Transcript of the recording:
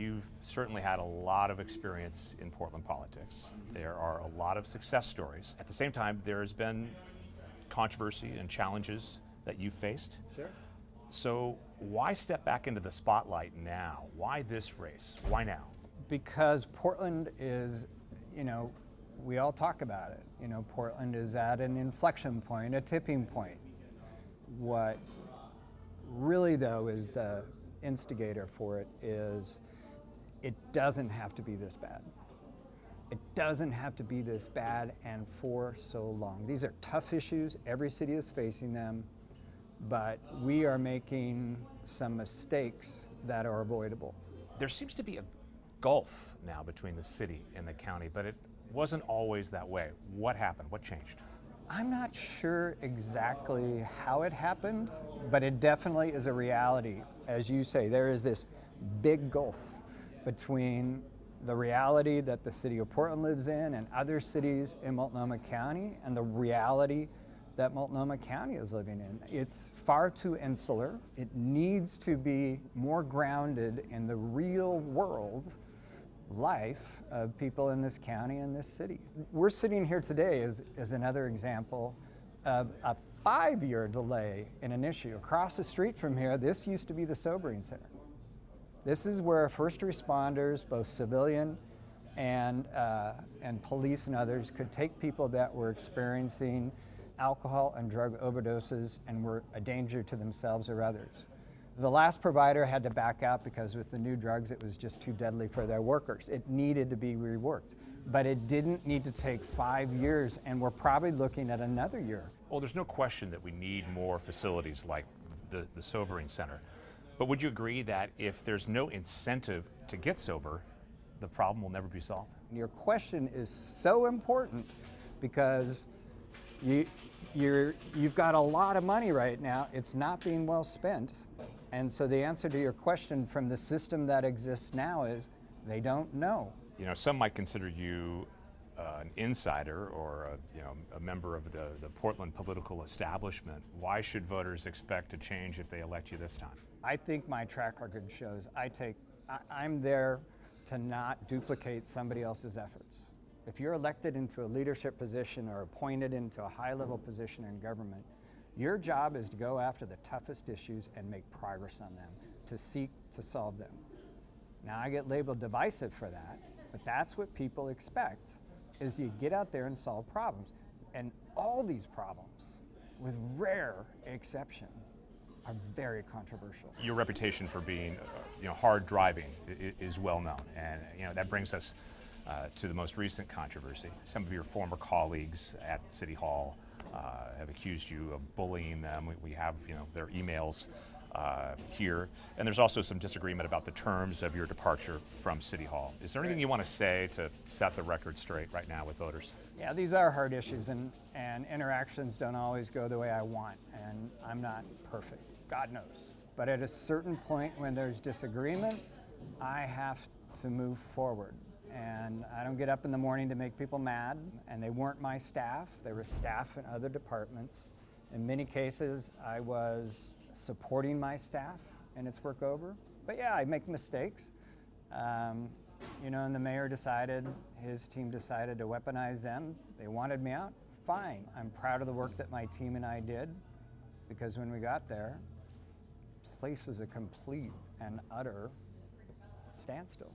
You've certainly had a lot of experience in Portland politics. There are a lot of success stories. At the same time, there's been controversy and challenges that you've faced. Sure. So why step back into the spotlight now? Why this race? Why now? Because Portland is, we all talk about it. Portland is at an inflection point, a tipping point. What really, though, is the instigator for it is it doesn't have to be this bad. It doesn't have to be this bad and for so long. These are tough issues. Every city is facing them, but we are making some mistakes that are avoidable. There seems to be a gulf now between the city and the county, but it wasn't always that way. What happened? What changed? I'm not sure exactly how it happened, but it definitely is a reality. As you say, there is this big gulf between the reality that the city of Portland lives in and other cities in Multnomah County and the reality that Multnomah County is living in. It's far too insular. It needs to be more grounded in the real world life of people in this county and this city. We're sitting here today as another example of a 5-year delay in an issue. Across the street from here, this used to be the sobering center. This is where first responders, both civilian and police and others, could take people that were experiencing alcohol and drug overdoses and were a danger to themselves or others. The last provider had to back out because with the new drugs, it was just too deadly for their workers. It needed to be reworked, but it didn't need to take 5 years, and we're probably looking at another year. Well, there's no question that we need more facilities like the sobering center. But would you agree that if there's no incentive to get sober, the problem will never be solved? Your question is so important because you've got a lot of money right now. It's not being well spent. And so the answer to your question from the system that exists now is they don't know. Some might consider you an insider or a member of the Portland political establishment. Why should voters expect a change if they elect you this time? I think my track record shows I'm there to not duplicate somebody else's efforts. If you're elected into a leadership position or appointed into a high-level position in government, your job is to go after the toughest issues and make progress on them, to seek to solve them. Now, I get labeled divisive for that, but that's what people expect, is you get out there and solve problems. And all these problems, with rare exception, are very controversial. Your reputation for being hard driving is well known, and that brings us to the most recent controversy. Some of your former colleagues at City Hall have accused you of bullying them. We have their emails here, and there's also some disagreement about the terms of your departure from City Hall. Is there anything you want to say to set the record straight right now with voters? Yeah, these are hard issues, and interactions don't always go the way I want, and I'm not perfect, God knows. But at a certain point when there's disagreement, I have to move forward. And I don't get up in the morning to make people mad, and they weren't my staff. They were staff in other departments. In many cases, I was supporting my staff in its work over. But yeah, I make mistakes. And the mayor his team decided to weaponize them. They wanted me out, fine. I'm proud of the work that my team and I did, because when we got there, the place was a complete and utter standstill.